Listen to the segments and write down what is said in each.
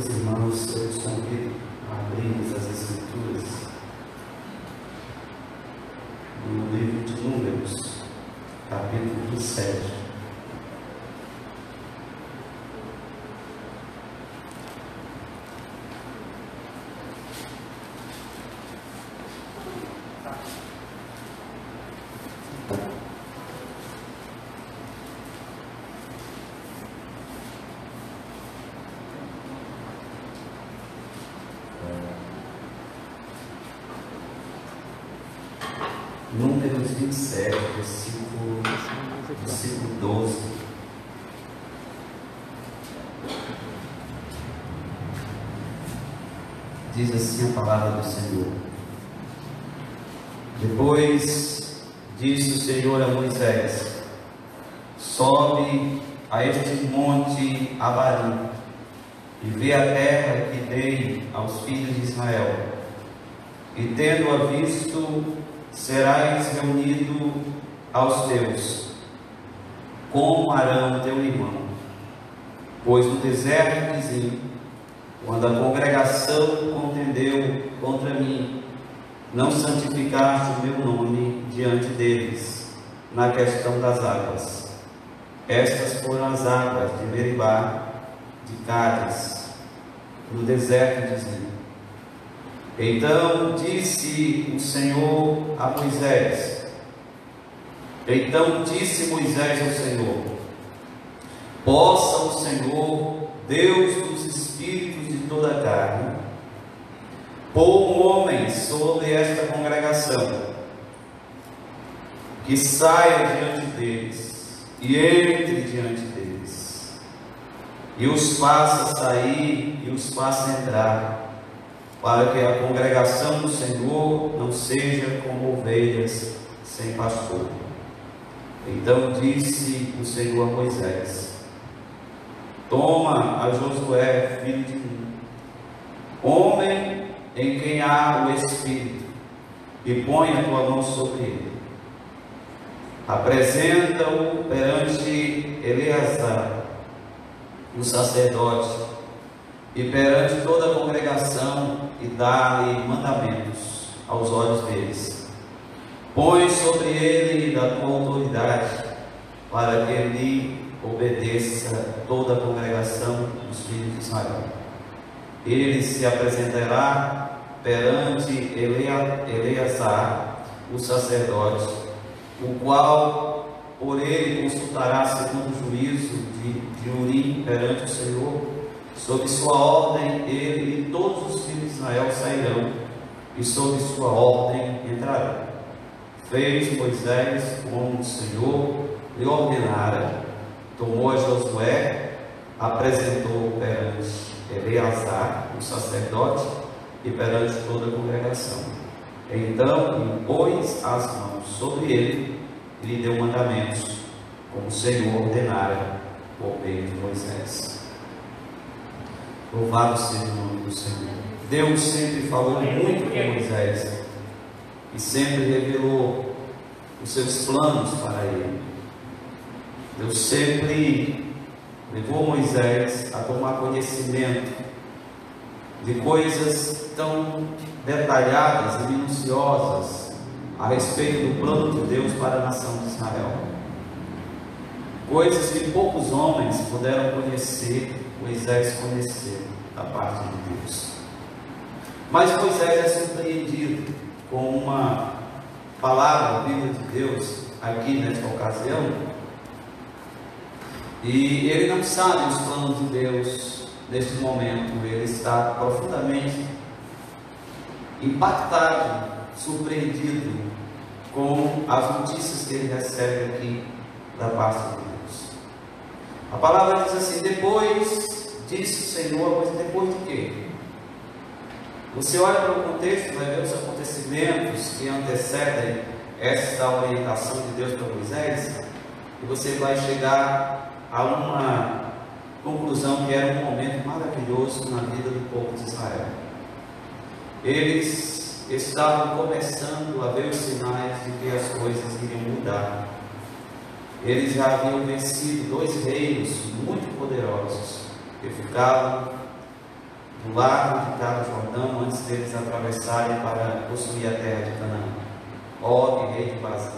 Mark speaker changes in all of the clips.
Speaker 1: Meus irmãos, eu os convido a abrirmos as Escrituras no livro de Números, capítulo 7. Números 27, versículo 12. Diz assim a palavra do Senhor: Depois disse o Senhor a Moisés: Sobe a este monte Abarim e vê a terra que dei aos filhos de Israel, e tendo-a visto, serás reunido aos teus, como Arão teu irmão. Pois no deserto de Zim, quando a congregação contendeu contra mim, não santificaste o meu nome diante deles, na questão das águas. Estas foram as águas de Meribá, de Cádiz, no deserto de Zim. Então disse o Senhor a Moisés, Moisés ao Senhor: Possa o Senhor, Deus dos espíritos de toda a carne, pôr um homem sobre esta congregação, que saia diante deles e entre diante deles, e os faça sair e os faça entrar, para que a congregação do Senhor não seja como ovelhas sem pastor. Então disse o Senhor a Moisés: Toma a Josué, filho de Nun, homem em quem há o Espírito, e põe a tua mão sobre ele. Apresenta-o perante Eleazar, o sacerdote, e perante toda a congregação, e dá-lhe mandamentos aos olhos deles. Põe sobre ele da tua autoridade, para que lhe obedeça toda a congregação dos filhos de Israel. Ele se apresentará perante Eleazar, o sacerdote, o qual por ele consultará segundo o juízo de Urim perante o Senhor. Sob sua ordem ele e todos os filhos de Israel sairão, e sob sua ordem entrarão. Fez Moisés como o Senhor lhe ordenara. Tomou a Josué, apresentou-o perante Eleazar, o sacerdote, e perante toda a congregação. Então impôs as mãos sobre ele e lhe deu mandamentos, como o Senhor ordenara por meio de Moisés. Louvado seja o nome do Senhor. Deus sempre falou muito com Moisés e sempre revelou os seus planos para ele. Deus sempre levou Moisés a tomar conhecimento de coisas tão detalhadas e minuciosas a respeito do plano de Deus para a nação de Israel. Coisas que poucos homens puderam conhecer, Moisés conheceu da parte de Deus. Mas Moisés é surpreendido com uma palavra vinda de Deus aqui nesta ocasião, e ele não sabe os planos de Deus neste momento. Ele está profundamente impactado, surpreendido com as notícias que ele recebe aqui da parte de Deus. A palavra diz assim: depois disse o Senhor, mas depois de quê? Você olha para o contexto, vai ver os acontecimentos que antecedem esta orientação de Deus para Moisés, e você vai chegar a uma conclusão que era um momento maravilhoso na vida do povo de Israel. Eles estavam começando a ver os sinais de que as coisas iriam mudar. Eles já haviam vencido 2 reinos muito poderosos, que ficavam do lado de cá do Jordão, antes deles atravessarem para possuir a terra de Canaã. Og, rei de Basã,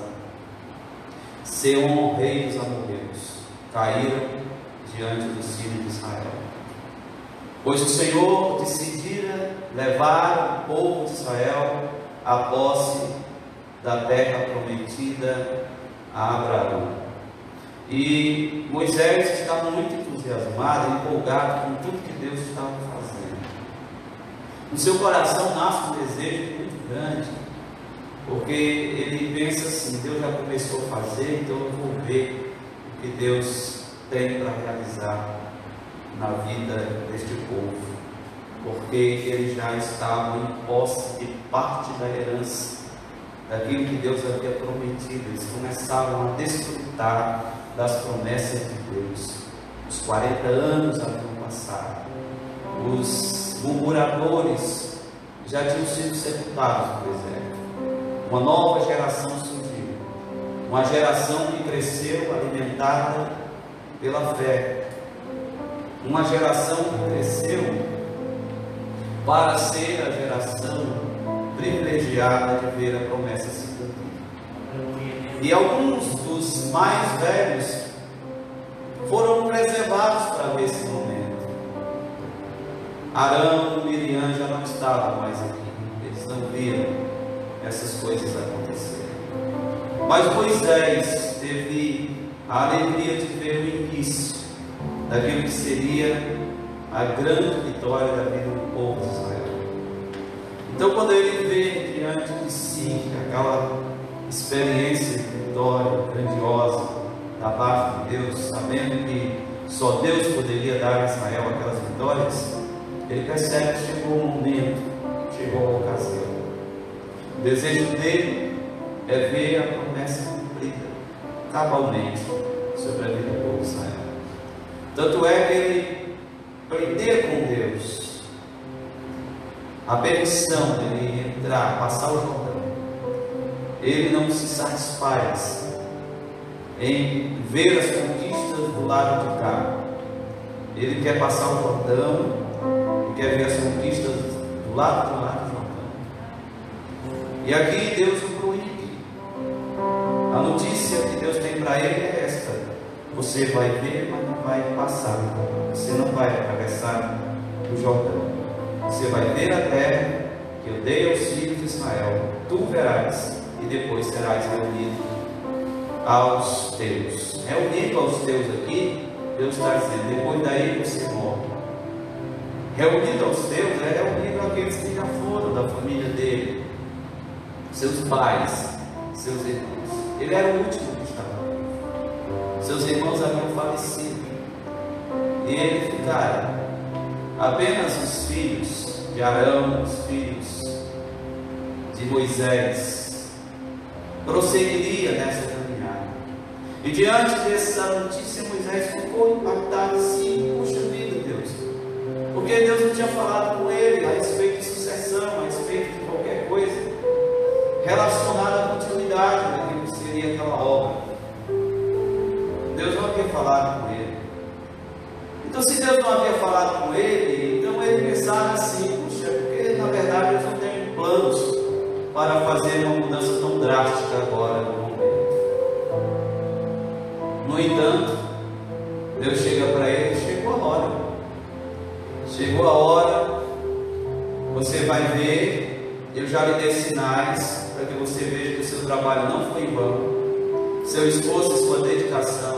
Speaker 1: Seom, rei dos amorreus, caíram diante dos filhos de Israel. Pois o Senhor decidira levar o povo de Israel à posse da terra prometida a Abraão. E Moisés estava muito entusiasmado, empolgado com tudo que Deus estava fazendo. No seu coração nasce um desejo muito grande, porque ele pensa assim: Deus já começou a fazer, então eu vou ver o que Deus tem para realizar na vida deste povo, porque eles já estavam em posse de parte da herança, daquilo que Deus havia prometido. Eles começavam a desfrutar das promessas de Deus. Os 40 anos haviam passado, os murmuradores já tinham sido sepultados no deserto, uma nova geração surgiu, uma geração que cresceu alimentada pela fé, uma geração que cresceu para ser a geração privilegiada de ver a promessa se cumprir. E alguns dos mais velhos foram preservados para ver esse momento. Arão e Miriam já não estavam mais aqui, eles não viram essas coisas acontecerem. Mas Moisés teve a alegria de ver o início daquilo que seria a grande vitória da vida do povo de Israel. Então, quando ele vê diante de si aquela experiência de vitória grandiosa da parte de Deus, sabendo que só Deus poderia dar a Israel aquelas vitórias, ele percebe que chegou o momento, chegou a ocasião. O desejo dele é ver a promessa cumprida cabalmente sobre a vida do povo de Israel. Tanto é que ele aprender com Deus a permissão dele entrar, passar o Jordão. Ele não se satisfaz em ver as conquistas do lado de cá. Ele quer passar o Jordão, ele quer ver as conquistas do lado do Jordão. E aqui Deus o proíbe. A notícia que Deus tem para ele é esta: você vai ver, mas não vai passar. Você não vai atravessar o Jordão. Você vai ver a terra que eu dei aos filhos de Israel. Tu verás, e depois serás reunido aos teus. Reunido aos teus aqui, Deus está dizendo, depois daí você morre. Reunido aos teus é reunido àqueles que já foram da família dele, seus pais, seus irmãos. Ele era o último que estava. Seus irmãos haviam falecido e ele ficara. Apenas os filhos de Arão, os filhos de Moisés, prosseguiria nessa caminhada. E diante dessa notícia, Moisés ficou impactado assim: puxa vida, Deus, porque Deus não tinha falado com ele a respeito de sucessão, a respeito de qualquer coisa relacionada à continuidade daquilo que seria aquela obra. Deus não havia falado com ele. Então, se Deus não havia falado com ele, então ele pensava assim: puxa, porque na verdade Deus não tem planos para fazer uma mudança tão drástica agora no momento. No entanto, Deus chega para ele: chegou a hora. Chegou a hora, você vai ver, eu já lhe dei sinais para que você veja que o seu trabalho não foi em vão, seu esforço e sua dedicação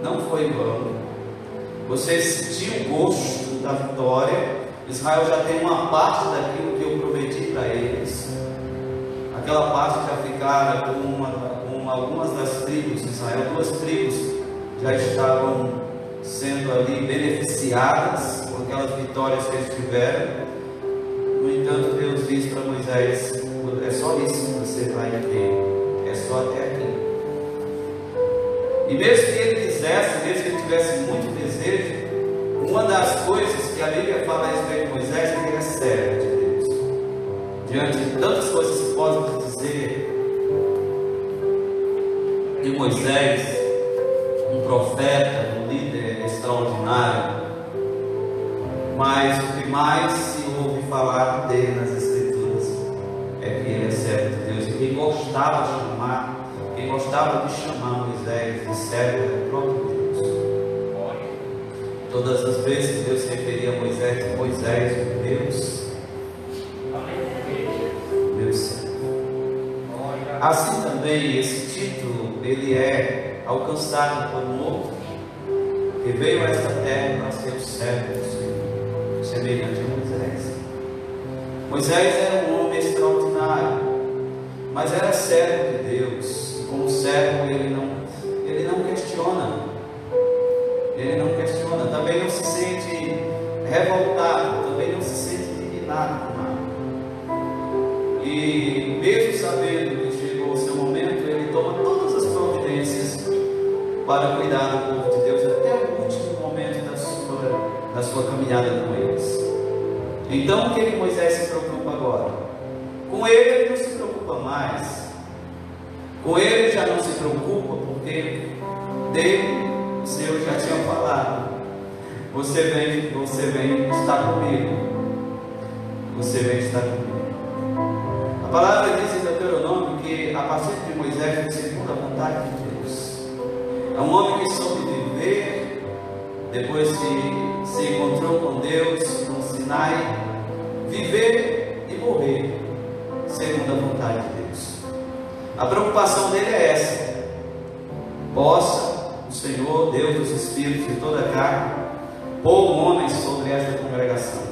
Speaker 1: não foi em vão. Você sentiu o gosto da vitória. Israel já tem uma parte daquilo que eu prometi para eles. Aquela parte já ficara com algumas das tribos de Israel. 2 tribos já estavam sendo ali beneficiadas com aquelas vitórias que eles tiveram. No entanto, Deus diz para Moisés: é só isso que você vai ter, é só até aqui. E mesmo que ele quisesse, mesmo que ele tivesse muito desejo, uma das coisas que a Bíblia fala a respeito de Moisés é que ele é servo de Deus. Diante de tantas coisas que podem dizer de Moisés, um profeta, um líder extraordinário, mas o que mais se ouve falar dele nas Escrituras é que ele é servo de Deus. E quem gostava de chamar Moisés de servo era o próprio Deus. Todas as vezes Deus se referia a Moisés, Moisés, meu servo. Assim também esse título ele é alcançado por um outro que veio a esta terra para ser o servo do Senhor, semelhante a Moisés. Moisés era um homem extraordinário, mas era servo de Deus. E como servo ele não questiona. Ele não questiona, também não se sente revoltado, também não se sente indignado com nada. E mesmo sabendo que chegou o seu momento, ele toma todas as providências para cuidar do povo de Deus até o último momento da sua caminhada com eles. Então o que Moisés se preocupa agora? Com ele não se preocupa mais. Com ele já não se preocupa, porque dele o Senhor já tinha falado: você vem estar comigo. Você vem estar comigo. A palavra diz em Deuteronômio que a partir de Moisés foi segundo a vontade de Deus. É um homem que soube viver, depois que se encontrou com Deus no Sinai, viver e morrer segundo a vontade de Deus. A preocupação dele é essa: possa o Senhor, Deus dos Espíritos de toda a carne, pôr um homem sobre esta congregação,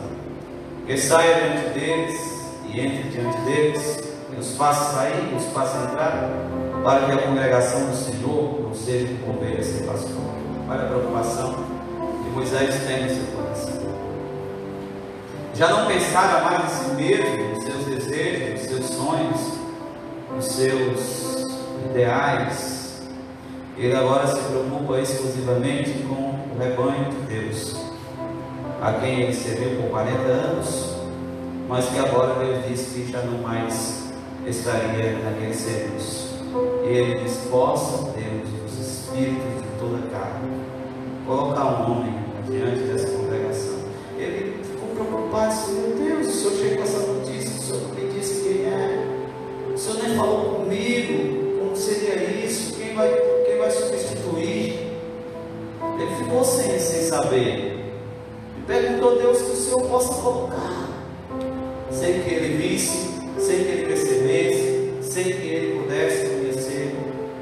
Speaker 1: que saia diante deles e entre diante deles, e os faça sair e os faça entrar, para que a congregação do Senhor não seja como ovelha sem pastor. Olha a preocupação que Moisés tem no seu coração. Já não pensava mais em si mesmo, nos seus desejos, nos seus sonhos, nos seus ideais. Ele agora se preocupa exclusivamente com o rebanho de Deus, a quem ele serviu por 40 anos, mas que agora Deus disse que já não mais estaria naquele serviço. E ele diz: possa Deus, os Espíritos de toda a carne, colocar um homem diante dessa congregação. Ele ficou preocupado, disse: meu Deus, o Senhor chegou com essa notícia, o Senhor não me disse quem é, o Senhor nem falou comigo, como seria isso, quem vai substituir? Ele ficou sem saber, e perguntou a Deus que o Senhor possa colocar, sem que ele visse, sem que ele percebesse, sem que ele pudesse conhecer.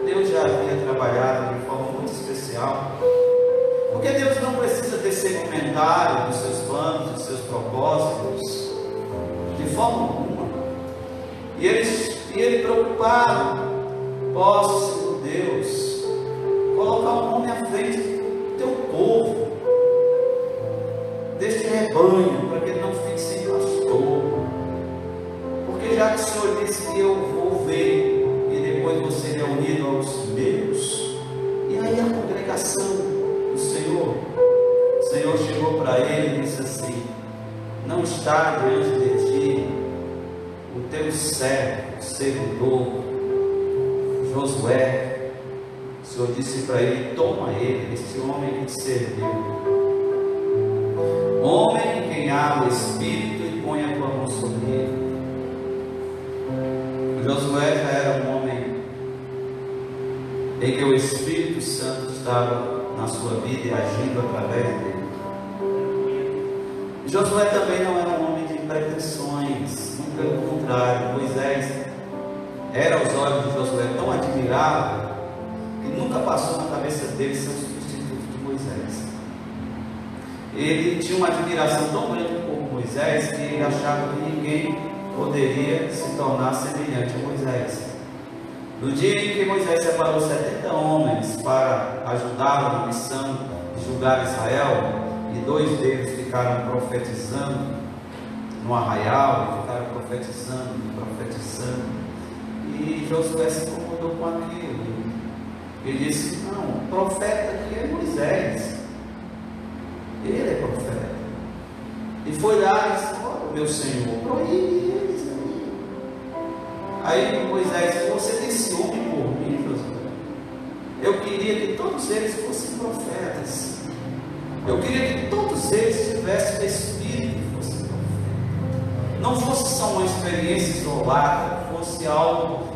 Speaker 1: Deus já havia trabalhado de forma muito especial, porque Deus não precisa tecer comentário dos seus planos, dos seus propósitos, de forma alguma. E ele preocupado: posso, Senhor Deus, colocar um homem à frente do teu povo, deste rebanho, para que ele não fique sem pastor. Porque já que o Senhor disse que eu vou ver, e depois você é unido aos meus, e aí a congregação do Senhor, o Senhor chegou para ele e disse assim: não está diante de ti o teu servo, servidor Josué. O Senhor disse para ele: toma ele, este homem que te serviu, homem em quem há o Espírito, e põe a tua mão sobre ele. Josué já era um homem em que o Espírito Santo estava na sua vida e agindo através dele. Josué também não era um homem de pretensões, muito pelo contrário. Moisés era aos olhos de Josué tão admirável que nunca passou na cabeça dele ser o substituto de Moisés. Ele tinha uma admiração tão grande por Moisés que ele achava que ninguém poderia se tornar semelhante a Moisés. No dia em que Moisés separou 70 homens para ajudá-lo na missão de julgar Israel, e 2 deles ficaram profetizando no arraial, e ficaram profetizando, e Josué se incomodou com aquilo. Ele disse: não, o profeta aqui é Moisés, ele é profeta. E foi lá e disse: olha, meu Senhor, proíbe eles aí. Aí Moisés disse: você tem ciúme por mim, Josué? Eu queria que todos eles fossem profetas. Eu queria que todos eles tivessem o Espírito que fosse profeta. Não fosse só uma experiência isolada, fosse algo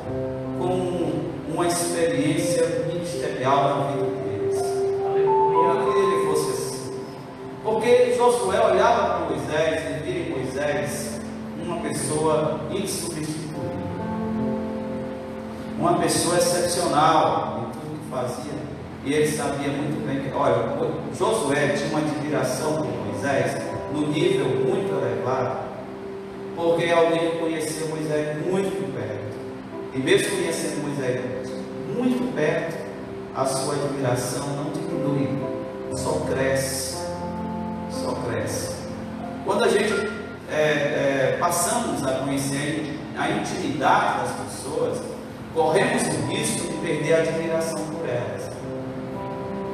Speaker 1: com uma experiência ministerial na vida deles. Eu queria que ele fosse assim. Porque Josué olhava para Moisés e via em Moisés uma pessoa insubstituível, uma pessoa excepcional em tudo que fazia. E ele sabia muito bem que, olha, Josué tinha uma admiração por Moisés no nível muito elevado, porque alguém conhecia Moisés muito perto, e mesmo conhecendo Moisés muito perto, a sua admiração não diminui, só cresce, só cresce. Quando a gente passamos a conhecer a intimidade das pessoas, corremos o risco de perder a admiração por elas.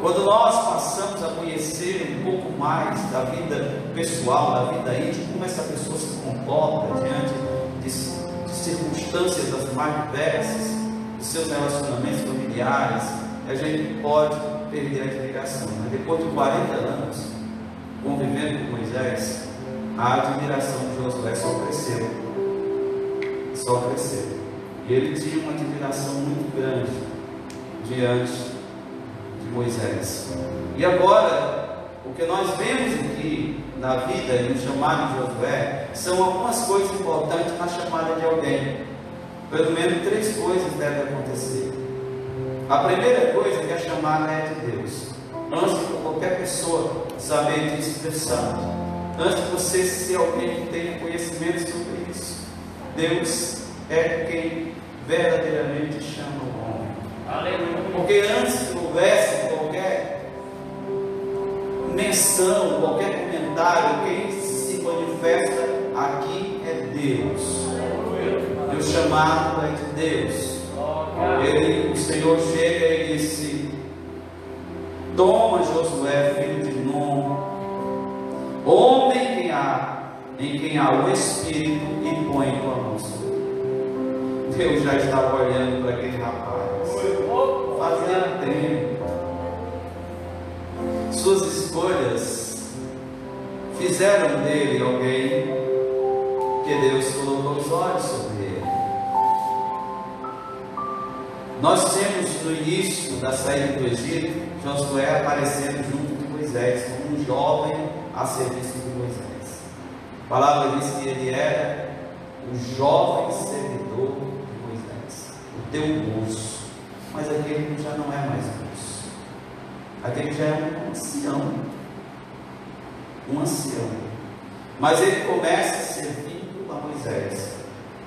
Speaker 1: Quando nós passamos a conhecer um pouco mais da vida pessoal, da vida íntima, como essa pessoa se comporta diante de circunstâncias das mais diversas, dos seus relacionamentos familiares, a gente pode perder a admiração. Mas depois de 40 anos convivendo com Moisés, a admiração de Josué só cresceu. Só cresceu. E ele tinha uma admiração muito grande diante de Moisés. E agora, o que nós vemos aqui na vida e no chamado de Josué são algumas coisas importantes na chamada de alguém. Pelo menos 3 coisas devem acontecer. A primeira coisa é que a chamada é de Deus. Antes de qualquer pessoa saber disso, Deus sabe. Antes de você ser alguém que tenha conhecimento sobre isso, Deus é quem verdadeiramente chama o homem. Aleluia. Porque antes que houvesse qualquer menção, qualquer comentário, quem se manifesta aqui é Deus. E o chamado é de Deus. O Senhor chega e disse: toma Josué, filho de Nun, homem em quem há o Espírito, e põe tua mão sobre ele. Deus já estava olhando para aquele rapaz, fazia tempo. Suas escolhas fizeram dele alguém que Deus colocou os olhos sobre ele. Nós temos no início da saída do Egito, Josué aparecendo junto de Moisés, como um jovem a serviço de Moisés. A palavra diz que ele era o jovem servidor de Moisés, o teu moço. Mas aquele já não é mais moço, aquele já é um ancião. Um ancião. Mas ele começa servindo a Moisés.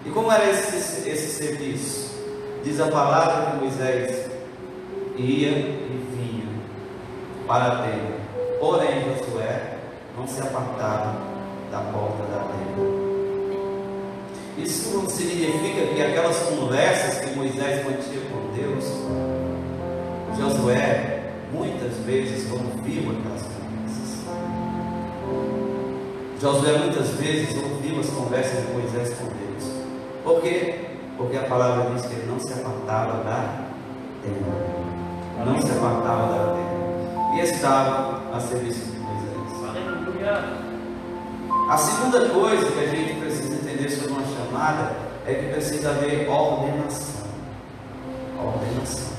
Speaker 1: E como era esse serviço? Diz a palavra que Moisés ia e vinha para a tenda. Porém, Josué não se apartava da porta da tenda. Isso significa que aquelas conversas que Moisés mantinha com Deus, Josué muitas vezes ouviu aquelas conversas. Josué muitas vezes ouviu as conversas de Moisés com Deus. Por quê? Porque a palavra diz que ele não se apartava da tenda. Não se apartava da tenda. E estava a serviço de Moisés. Aleluia. A segunda coisa que a gente precisa entender sobre uma chamada é que precisa haver ordenação. Ordenação.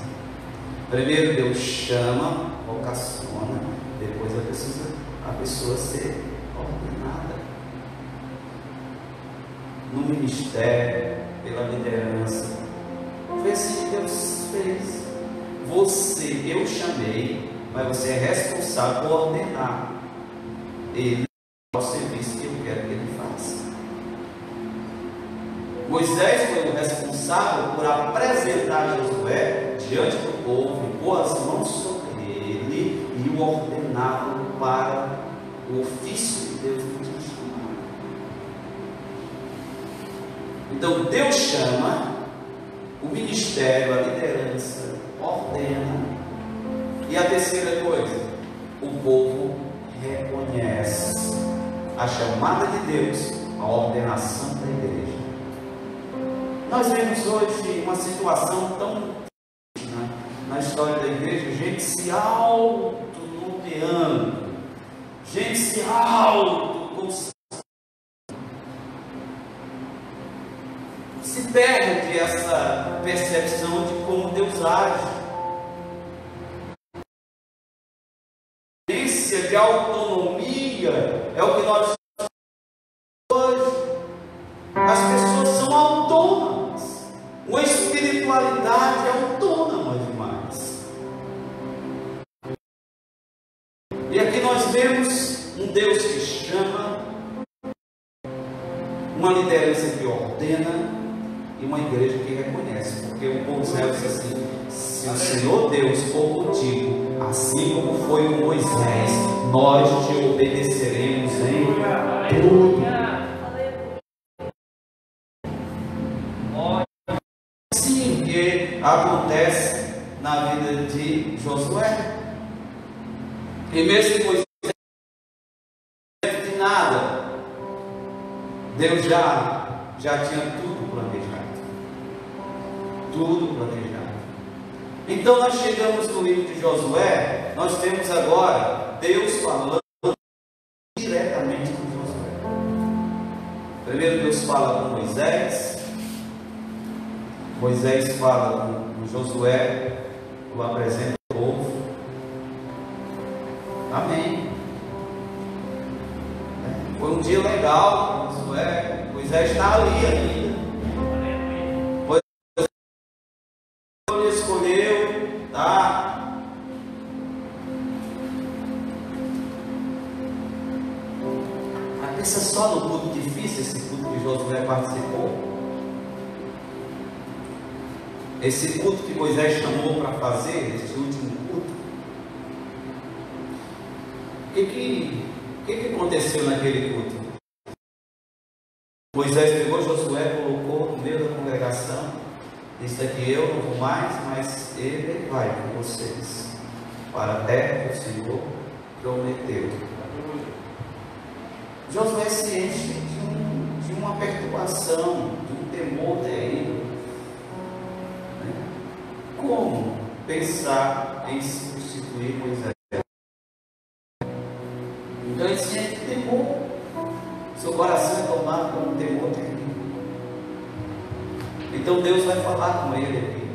Speaker 1: Primeiro Deus chama, vocaciona, depois a pessoa ser ordenada. No ministério, pela liderança. Foi assim que Deus fez. Eu chamei, mas você é responsável por ordenar ele ao serviço que eu quero que ele faça. Moisés foi o responsável por apresentar Josué diante do povo, e pôr as mãos sobre ele e o ordenava para o ofício que Deus lhe tinha chamado. Então Deus chama, o ministério, a liderança ordena. E a terceira coisa, o povo reconhece a chamada de Deus, a ordenação da igreja. Nós vemos hoje uma situação tão na história da igreja, gente se autonomeando gente se se perde essa percepção de como Deus age. De autonomia é o que nós hoje. As pessoas são autônomas. Uma espiritualidade autônoma demais. E aqui nós vemos um Deus que chama, uma liderança que ordena e uma igreja que reconhece. Porque o povo de Israel diz assim: se o Senhor Deus for contigo, assim como foi com Moisés, nós te obedeceremos em tudo. Sim, que acontece na vida de Josué. E mesmo que Moisés não de nada, Deus já tinha tudo planejado. Tudo planejado. Então nós chegamos no livro de Josué, nós temos agora Deus falando diretamente com Josué. Primeiro Deus fala com Moisés, Moisés fala com Josué, o apresenta o povo. Amém. Foi um dia legal, Josué, Moisés está ali ainda. Escolheu, tá? Mas pensa só no culto difícil, esse culto que Josué participou. Esse culto que Moisés chamou para fazer, esse último culto. O que aconteceu naquele culto? Moisés pegou Josué, colocou no meio da congregação. Isso aqui eu não vou mais, mas ele vai com vocês para a terra que o Senhor prometeu. Josué se enche de uma perturbação, de um temor terrível. Como pensar em substituir Moisés? Então ele se enche de temor. Seu coração é tomado por um temor terrível. Então Deus vai falar com ele aqui,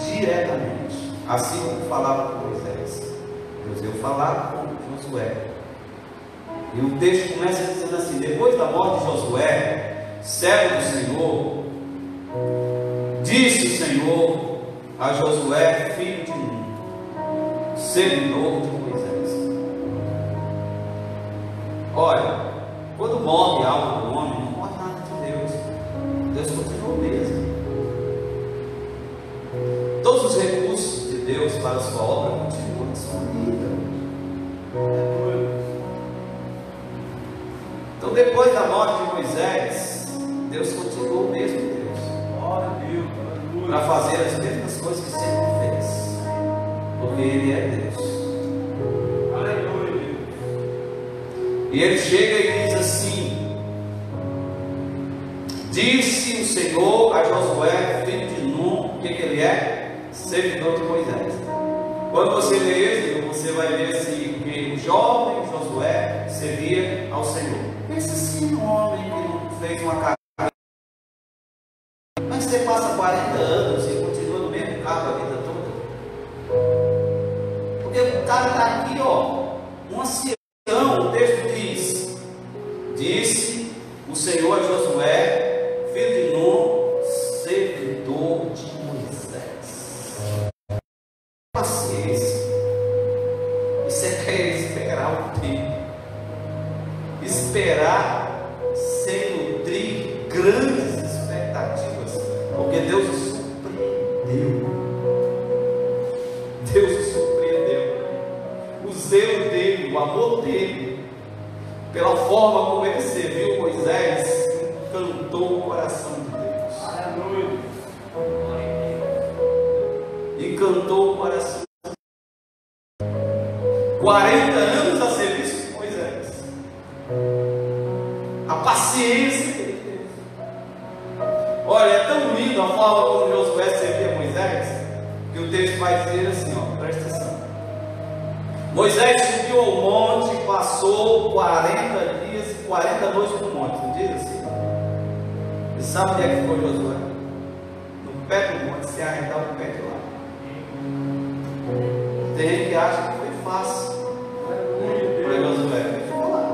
Speaker 1: diretamente, assim como falava com Moisés. Deus veio falar com Josué. E o texto começa dizendo assim: depois da morte de Josué, servo do Senhor, disse o Senhor a Josué, filho de Nun, servidor de Moisés: olha, quando morre algo do homem, não morre nada de Deus. Deus continua mesmo. Todos os recursos de Deus para a sua obra continuam na sua vida. Então, depois da morte de Moisés, Deus continuou mesmo Deus. Para fazer as mesmas coisas que sempre fez. Porque Ele é Deus. E Ele chega e diz assim: disse o Senhor a Josué, filho de Nun, que ele é? Servidor de Moisés. Quando você lê Êxodo, você vai ver assim, que o jovem Josué servia ao Senhor. Pensa assim, um homem que não fez uma carreira. Mas você passa 40 anos e continua no mesmo cargo a vida toda. Porque o cara está aqui, ó, um ancião. O texto diz: disse o Senhor a Josué, filho de Nun, servidor de Moisés. Paciência. Isso é querer esperar o tempo. Esperar sem nutrir grandes expectativas. Porque Deus o surpreendeu. Deus o surpreendeu. O zelo dele, o amor dele, pela forma como ele serviu Moisés, encantou o coração de Deus. Aleluia. Encantou o coração. 40 anos a serviço de Moisés. A paciência que ele teve. Olha, é tão lindo a forma como Josué servia Moisés, que o texto vai dizer assim, ó, presta atenção. Moisés subiu ao monte passou 40 dias e 40 noites no monte, não diz assim? E sabe onde é que ficou Josué? No pé do monte, se arredar o pé de lá. Tem gente que acha que foi fácil para Josué, ele ficou lá.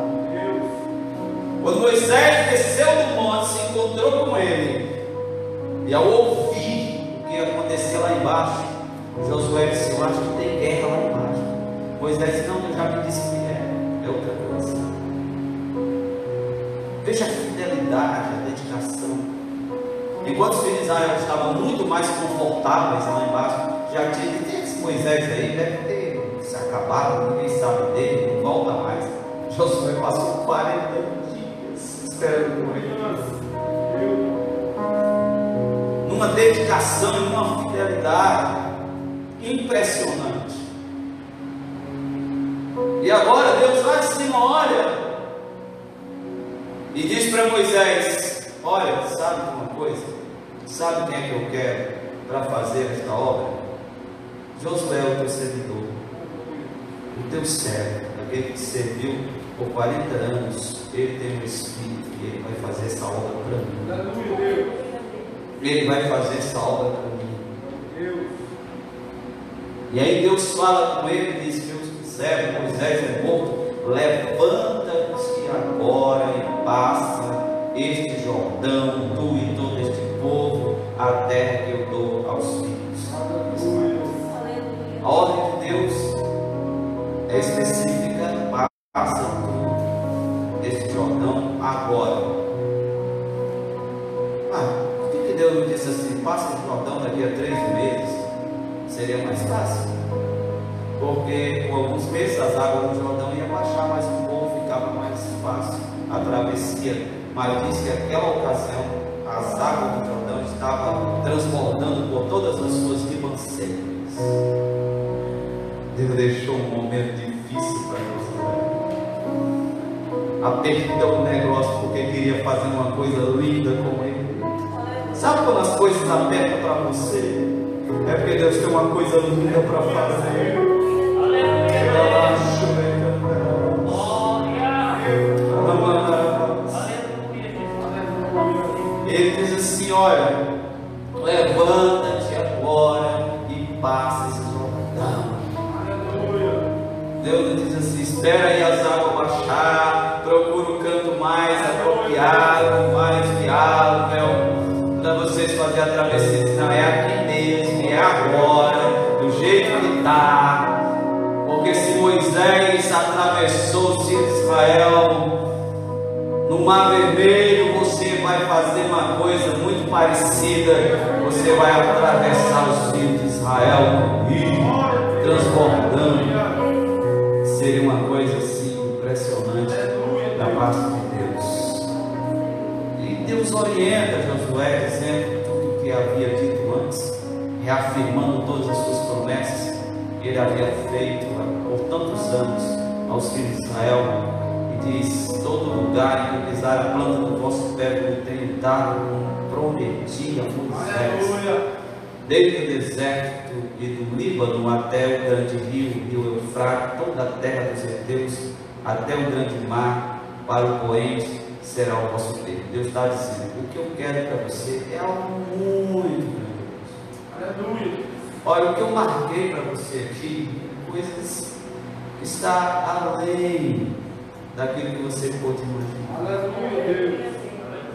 Speaker 1: Quando Moisés desceu do monte, se encontrou com ele, e ao ouvir o que acontecia lá embaixo, Josué disse: eu acho que tem guerra lá embaixo. Moisés disse: não, Deus já me disse que é outra coisa. Veja a fidelidade, a dedicação. Enquanto os filhos de Israel estavam muito mais confortáveis lá embaixo, já tinha que ter esse Moisés aí, deve ter se acabado, ninguém sabe dele, não volta mais. Josué passou 40 dias esperando por ele. Numa dedicação e numa fidelidade impressionante. E agora Deus lá de cima olha e diz para Moisés: olha, sabe uma coisa? Sabe quem é que eu quero para fazer esta obra? Josué é o teu servidor, o teu servo, aquele que serviu por 40 anos. Ele tem um espírito e ele vai fazer essa obra para mim. Ele vai fazer essa obra para mim. E aí Deus fala com ele e diz: Deus quiser, Moisés é morto, levanta-te agora e passa este Jordão, tu e todo este povo, a terra que eu dou aos filhos. A ordem de Deus é específica: passa tu este Jordão agora. Por que Deus não disse assim: passa o Jordão daqui a 3 meses? Seria mais fácil, porque por alguns meses as águas do Jordão iam baixar, mas o povo ficava mais fácil a travessia. Mas diz que naquela ocasião as águas do Jordão estavam transbordando por todas as suas ribanceiras. Deus deixou um momento difícil para Josué, apertou o negócio porque queria fazer uma coisa linda com ele. Sabe quando as coisas apertam para você? É porque Deus tem uma coisa linda para fazer. Ele diz assim: olha, levanta-te agora e passa esse Jordão. Deus diz assim: espera aí as águas baixar, procura o canto mais apropriado, mais viável para vocês fazerem a travessia. Não é aqui mesmo, é agora, do jeito que está. Porque se Moisés atravessou os filhos de Israel no Mar Vermelho, você vai fazer uma coisa muito parecida. Você vai atravessar os filhos de Israel no rio, transbordando. Seria uma coisa assim impressionante da parte de Deus. E Deus orienta Josué dizendo tudo o que havia dito antes, reafirmando todas as suas promessas que ele havia feito por tantos anos aos filhos de Israel. E diz: todo lugar em que pisar a planta do vosso pé eu tenho dado, como prometi a Moisés, desde o deserto e do Líbano até o grande rio, o rio Eufrates, toda a terra dos heteus, até o grande mar, para o poente será o vosso ter. Deus está dizendo: o que eu quero para você é algo muito grandioso. Aleluia. Olha, o que eu marquei para você aqui, coisas que está além daquilo que você pode imaginar. Aleluia.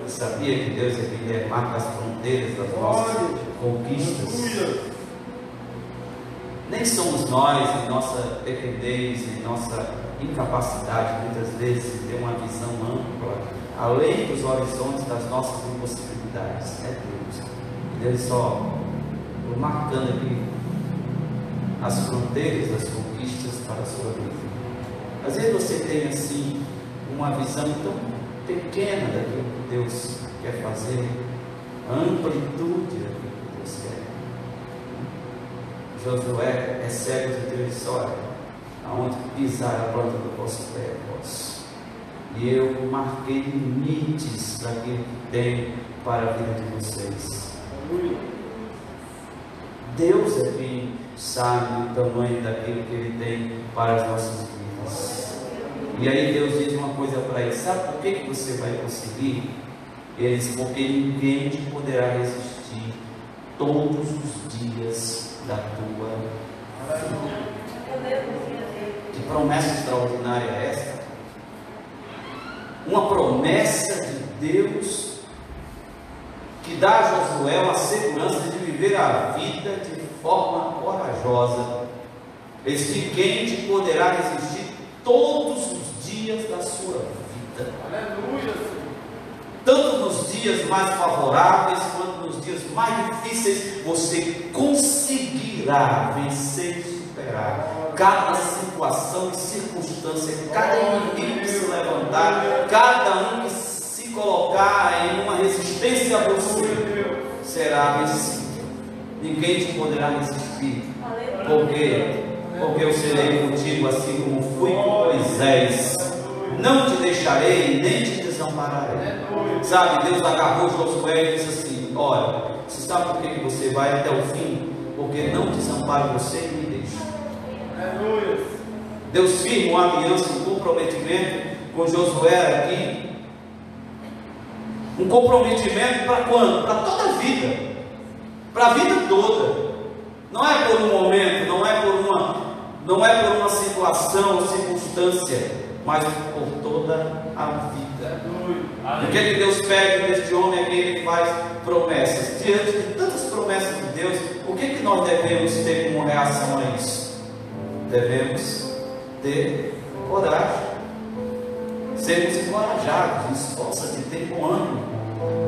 Speaker 1: Você sabia que Deus é que marca as fronteiras das nossas conquistas? Nem somos nós, em nossa pequenez, em nossa incapacidade, muitas vezes, de ter uma visão ampla, além dos horizontes das nossas impossibilidades. É Deus. Deus só marcando aqui as fronteiras das conquistas para a sua vida. Às vezes você tem assim uma visão tão pequena daquilo que Deus quer fazer, a amplitude daquilo que Deus quer. Josué recebe os teus: olha, aonde pisar a planta do vosso pé é vosso. E eu marquei limites daquilo que tem para a vida de vocês. Deus é quem sabe o tamanho daquilo que Ele tem para as nossas vidas. E aí Deus diz uma coisa para ele: sabe por que você vai conseguir? Ele diz: porque ninguém te poderá resistir todos os dias da tua vida. Que promessa extraordinária é essa? Uma promessa de Deus que dá a Josué uma segurança de viver a vida de forma corajosa. Ele diz: ninguém te poderá resistir todos os dias da sua vida. Aleluia! Tanto nos dias mais favoráveis quanto nos dias mais difíceis, você conseguirá vencer e superar cada situação e circunstância, cada inimigo que se levantar, cada um que se colocar em uma resistência a você, será vencido. Ninguém te poderá resistir. Por quê? Porque eu serei contigo, assim como fui com Moisés. Não te deixarei, nem te desampararei. Sabe, Deus agarrou Josué e disse assim: olha, você sabe por que você vai até o fim? Porque não desamparo você e me deixa. Deus firma uma aliança, um comprometimento com Josué aqui. Um comprometimento para quando? Para toda a vida. Para a vida toda. Não é por um momento, não é por uma situação ou circunstância, mas por toda a vida. O que é que Deus pede deste homem aqui? Ele faz promessas. Diante de tantas promessas de Deus, o que é que nós devemos ter como reação a isso? Devemos ter coragem, sermos encorajados, esforça-te, ter bom ânimo,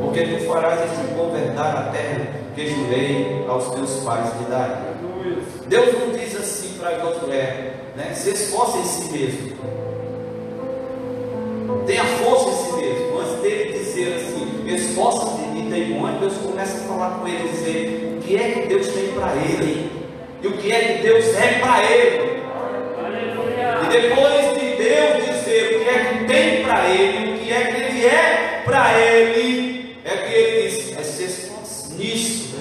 Speaker 1: porque tu farás este povo herdar a terra que jurei aos teus pais lhe dar. Deus não diz assim para Josué, né? Se esforce em si mesmo, tenha força em si mesmo. Antes dele dizer assim, esforça-te e tem bom ânimo, Deus começa a falar com ele, dizer o que é que Deus tem para ele e o que é que Deus é para ele. E depois de Deus dizer o que é que tem para ele, o que é que ele é para ele, é que ele diz: é se esforce nisso,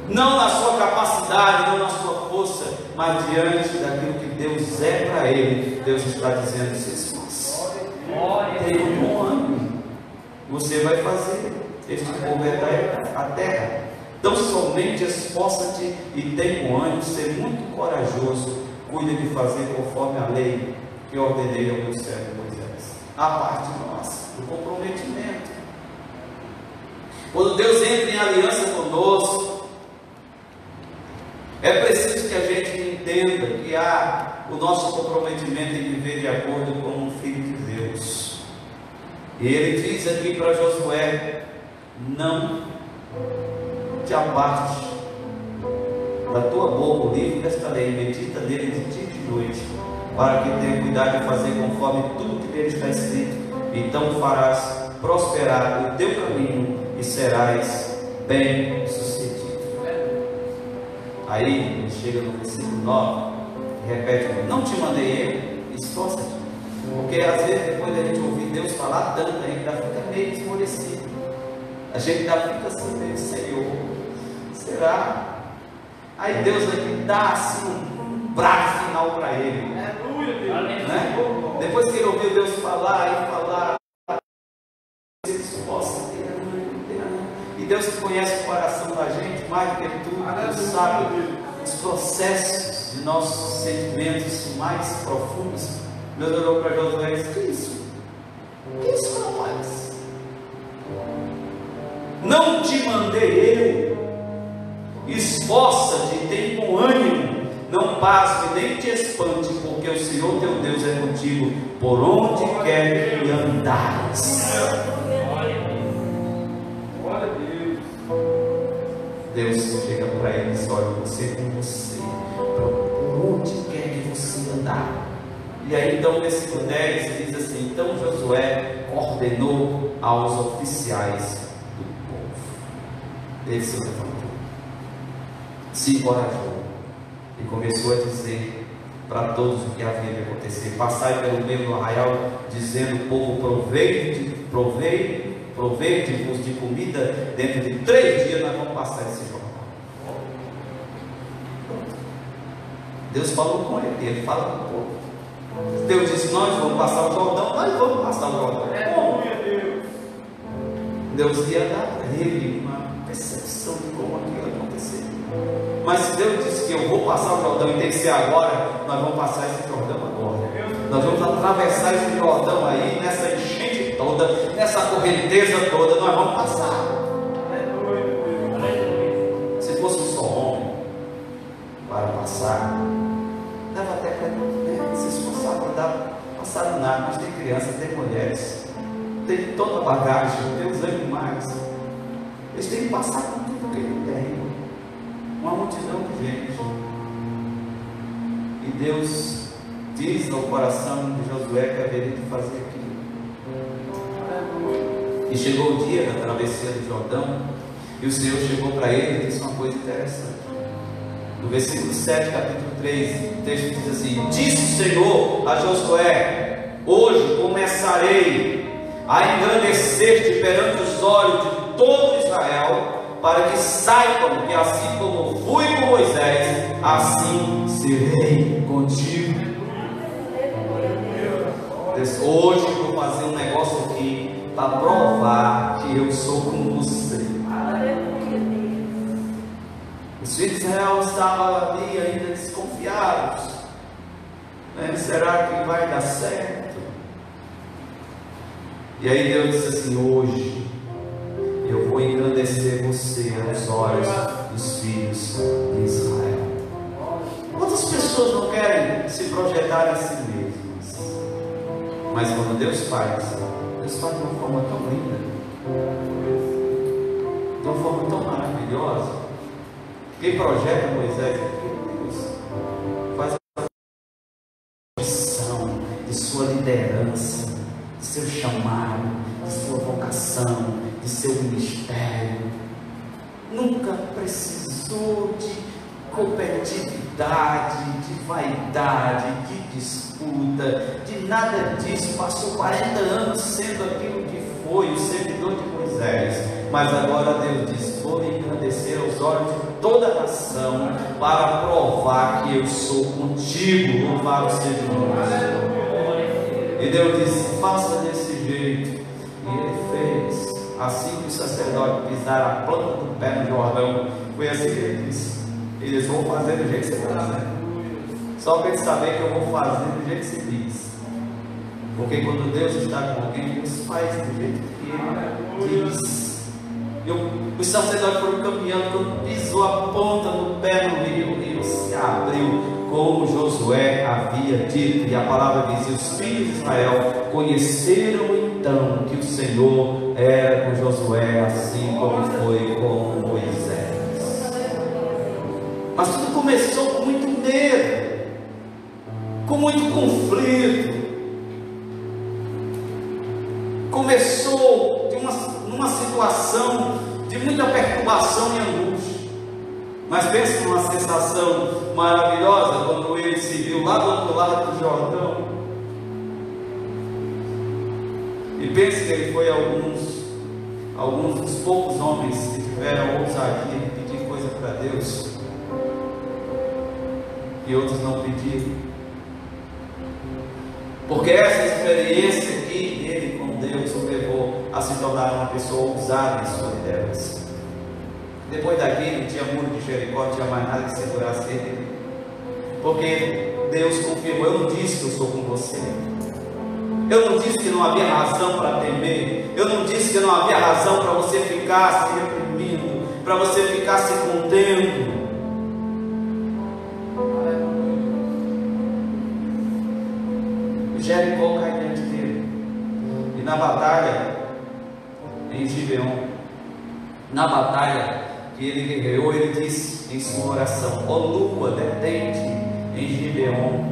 Speaker 1: não na sua capacidade, não na sua força, mas diante daquilo que Deus é para ele. Deus está dizendo: se esforce, tenha um bom ânimo, você vai fazer este povo herdar a terra. Então somente esforça-te e tem bom ânimo, ser muito corajoso, cuida de fazer conforme a lei que ordenei ao meu servo Moisés. A parte nossa, do comprometimento. Quando Deus entra em aliança conosco, é preciso que a gente entenda que há o nosso comprometimento em viver de acordo com um filho de Deus. E ele diz aqui para Josué: não te aparte da tua boca o livro desta lei, medita nele de dia e de noite, para que tenha cuidado de fazer conforme tudo que nele está escrito. Então farás prosperar o teu caminho e serás bem sucedido. Aí chega no versículo 9 e repete: não te mandei eu, esforça-te. Porque às vezes depois da gente ouvir Deus falar tanto, a gente ainda fica meio esmorecido, a gente ainda fica assim meio: Senhor, será? Aí Deus aqui dá assim um brado final para ele. Né? Depois que ele ouviu Deus falar e falar, ele esforça, e Deus que conhece o coração da gente mais do que tudo, Deus sabe os processos de nossos sentimentos mais profundos. Deus olhou para Josué e disse: que isso? Que isso, rapaz? Não te mandei eu? Esforça-te, tem bom ânimo, não pasme nem te espante, porque o Senhor teu Deus é contigo por onde quer que andares. Glória a Deus. Deus chega para ele e diz: olha, você com você, por onde quer que você andar. E aí então o versículo 10 diz assim: então Josué ordenou aos oficiais do povo. Ele se levantou, se encorajou e começou a dizer para todos o que havia de acontecer: passai pelo meio do arraial, dizendo: povo, provei-vos de comida, dentro de 3 dias nós vamos passar esse Jordão. Deus falou com ele, ele fala com o povo. Deus disse: nós vamos passar o Jordão, nós vamos passar o Jordão. Como? Deus ia dar para ele uma percepção de como aquilo ia acontecer. Mas se Deus disse que eu vou passar o Jordão e tem que ser agora, nós vamos passar esse Jordão agora. Nós vamos atravessar esse Jordão aí, nessa enchente toda, nessa correnteza toda, nós vamos passar. Se fosse um só homem para passar, dava até para se esforçar para dar passar nada, mas tem crianças, tem mulheres, tem toda a bagagem, tem os animais, eles têm que passar com tudo que ele tem, uma multidão de gente. E Deus diz ao coração de Josué que haveria de fazer aquilo. E chegou o dia da travessia do Jordão, e o Senhor chegou para ele e disse uma coisa interessante. No versículo 7, capítulo 3, o texto diz assim: disse o Senhor a Josué: hoje começarei a engrandecer-te perante os olhos de todo Israel, para que saibam que assim como fui com Moisés, assim serei contigo. Hoje eu vou fazer um negócio aqui para provar que eu sou com você. Os filhos de Israel estavam ali ainda desconfiados, né? Será que vai dar certo? E aí Deus disse assim: hoje eu vou engrandecer você aos olhos dos filhos de Israel. Quantas pessoas não querem se projetar em si mesmas? Mas quando Deus faz de uma forma tão linda, de uma forma tão maravilhosa. Quem projeta Moisés aqui, Deus faz a posição de sua liderança, de seu chamado, de sua vocação, de seu ministério. Nunca precisou de competitividade, de vaidade, de disputa, de nada disso. Passou 40 anos sendo aquilo que foi, o servidor de Moisés. Mas agora Deus diz: vou engrandecer aos olhos de toda a nação, para provar que eu sou contigo. Louvado seja o nome do Senhor. E Deus disse: faça desse jeito. E ele fez. Assim que o sacerdote pisar a planta do pé no Jordão, foi assim que ele disse: eles vão fazer do jeito que você está dizendo. Só para eles saberem que eu vou fazer do jeito que se diz. Porque quando Deus está com alguém, Deus faz do jeito que ele diz. Os sacerdotes foram caminhando, quando pisou a ponta do pé no rio, o rio se abriu, como Josué havia dito. E a palavra diz: e os filhos de Israel conheceram então que o Senhor era com Josué, assim como foi com Moisés. Mas tudo começou com muito medo, com muito conflito. Começou numa situação de muita perturbação e angústia. Mas pense numa sensação maravilhosa quando ele se viu lá do outro lado do Jordão. E pense que ele foi alguns dos poucos homens que tiveram ousadia de pedir coisa para Deus e outros não pediram. Porque essa experiência aqui dele com Deus o levou a se tornar uma pessoa ousada em sua liderança. Depois daqui não tinha muro de Jericó, não tinha mais nada que segurasse ele. Porque Deus confirmou: eu não disse que eu sou com você. Eu não disse que não havia razão para temer. Eu não disse que não havia razão para você ficar se reprimindo, para você ficar se contendo. Jericó cai diante dele. E na batalha em Gibeon, na batalha que ele guerreou, ele disse em sua oração: ó lua, detente em Gibeon,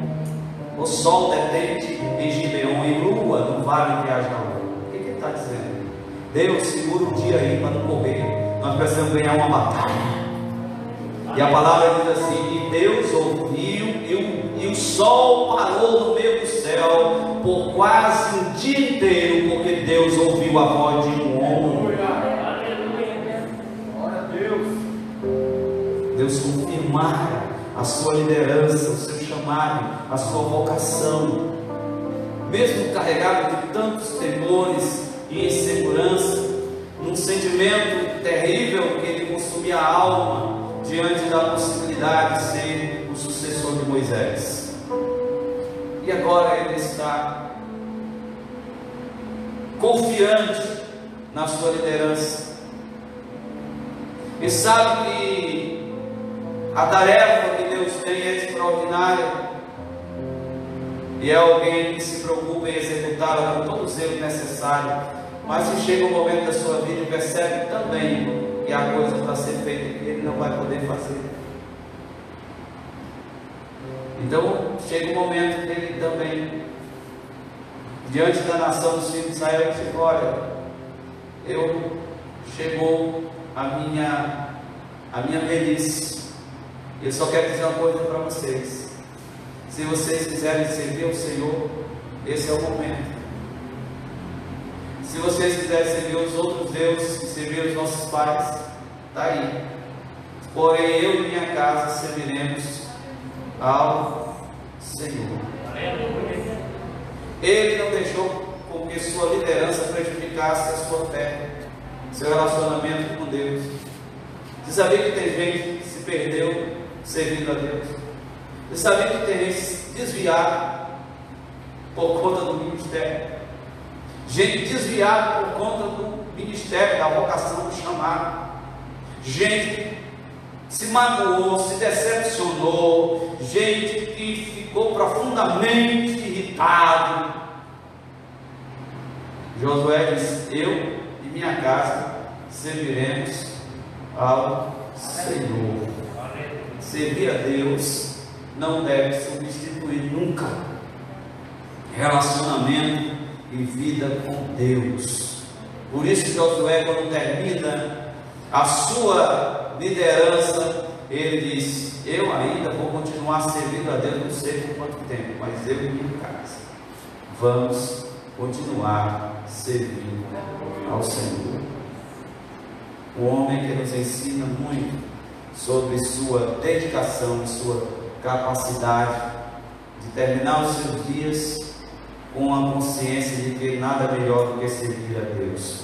Speaker 1: o sol detente em Gibeon, e lua no vale de Ajalon. O que ele está dizendo? Deus, segura um dia aí para não correr. Nós precisamos ganhar uma batalha. E a palavra diz assim: e Deus ouviu, e o sol parou no meio do céu por quase um dia inteiro, porque Deus ouviu a voz de um homem. Deus confirmara a sua liderança, o seu chamado, a sua vocação. mesmo carregado de tantos temores e insegurança, num sentimento terrível que ele consumia a alma diante da possibilidade de ser o sucessor de Moisés. E agora ele está confiante na sua liderança. E sabe que a tarefa que Deus tem é extraordinária. E é alguém que se preocupa em executá-la com todo o zelo necessário. Mas se chega o momento da sua vida e percebe também que há coisa para ser feita que ele não vai poder fazer. Então chega o momento que ele também, diante da nação dos filhos de Israel, ele diz: olha, chegou a minha velhice. Eu só quero dizer uma coisa para vocês: se vocês quiserem servir ao Senhor, esse é o momento. Se vocês quiserem servir os outros deuses, que serviram os nossos pais, está aí. Porém, eu e minha casa serviremos ao Senhor. Ele não deixou com que sua liderança prejudicasse a sua fé, seu relacionamento com Deus. Você sabia que tem gente que se perdeu servindo a Deus? Você sabia que tem gente que se desviado por conta do ministério? Gente desviada por conta do ministério, da vocação, do chamado. Gente se magoou, se decepcionou. Gente que ficou profundamente irritado. Josué diz: eu e minha casa serviremos ao Senhor. Servir a Deus não deve substituir nunca relacionamento e vida com Deus. Por isso Josué, quando termina a sua liderança, ele diz: eu ainda vou continuar servindo a Deus, não sei por quanto tempo, mas eu e minha casa vamos continuar servindo ao Senhor. Um homem que nos ensina muito sobre sua dedicação e sua capacidade de terminar os seus dias com a consciência de que nada melhor do que servir a Deus.